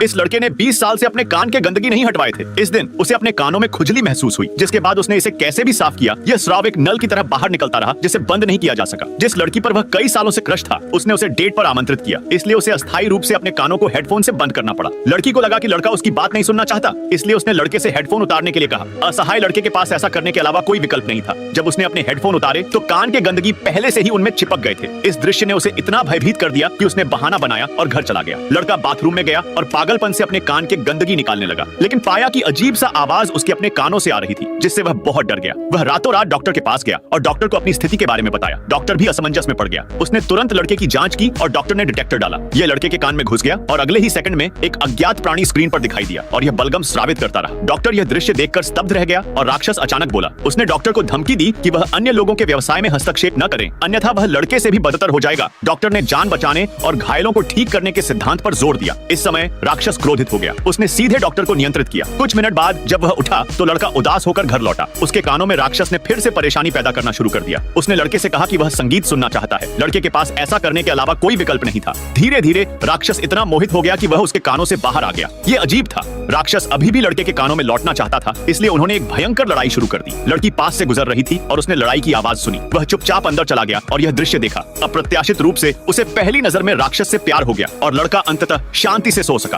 इस लड़के ने 20 साल से अपने कान के गंदगी नहीं हटवाए थे। इस दिन उसे अपने कानों में खुजली महसूस हुई, जिसके बाद उसने इसे कैसे भी साफ किया, यह स्राव एक नल की तरह बाहर निकलता रहा, जिसे बंद नहीं किया जा सका। जिस लड़की पर वह कई सालों से क्रश था, उसने उसे डेट पर आमंत्रित किया, इसलिए उसे अस्थायी रूप से अपने कानों को हेडफोन से बंद करना पड़ा। लड़की को लगा कि लड़का उसकी बात नहीं सुनना चाहता, इसलिए उसने लड़के से हेडफोन उतारने के लिए कहा। असहाय लड़के के पास ऐसा करने के अलावा कोई विकल्प नहीं था। जब उसने अपने हेडफोन उतारे तो कान के गंदगी पहले से ही उनमें चिपक गए थे। इस दृश्य ने उसे इतना भयभीत कर दिया कि उसने बहाना बनाया और घर चला गया। लड़का बाथरूम में गया और पागलपन से अपने कान के गंदगी निकालने लगा, लेकिन पाया कि अजीब सा आवाज उसके अपने कानों से आ रही थी, जिससे वह बहुत डर गया। वह रातों रात डॉक्टर के पास गया और डॉक्टर को अपनी स्थिति के बारे में बताया। डॉक्टर भी असमंजस में पड़ गया। उसने तुरंत लड़के की जांच की और डॉक्टर ने डिटेक्टर डाला। यह लड़के के कान में घुस गया और अगले ही सेकंड में एक अज्ञात प्राणी स्क्रीन पर दिखाई दिया और यह बलगम स्रावित करता रहा। डॉक्टर यह दृश्य देखकर स्तब्ध रह गया और राक्षस अचानक बोला। उसने डॉक्टर को धमकी दी कि वह अन्य लोगों के व्यवसाय में हस्तक्षेप न करे, अन्यथा वह लड़के से भी बदतर हो जाएगा। डॉक्टर ने जान बचाने और घायलों को ठीक करने के सिद्धांत पर जोर दिया। इस समय राक्षस क्रोधित हो गया। उसने सीधे डॉक्टर को नियंत्रित किया। कुछ मिनट बाद जब वह उठा तो लड़का उदास होकर घर लौटा। उसके कानों में राक्षस ने फिर से परेशानी पैदा करना शुरू कर दिया। उसने लड़के से कहा कि वह संगीत सुनना चाहता है। लड़के के पास ऐसा करने के अलावा कोई विकल्प नहीं था। धीरे धीरे राक्षस इतना मोहित हो गया कि वह उसके कानों से बाहर आ गया। ये अजीब था। राक्षस अभी भी लड़के के कानों में लौटना चाहता था, इसलिए उन्होंने एक भयंकर लड़ाई शुरू कर दी। लड़की पास से गुजर रही थी और उसने लड़ाई की आवाज सुनी। वह चुपचाप अंदर चला गया और यह दृश्य देखा। अप्रत्याशित रूप से उसे पहली नजर में राक्षस से प्यार हो गया और लड़का अंततः शांति से सो सका।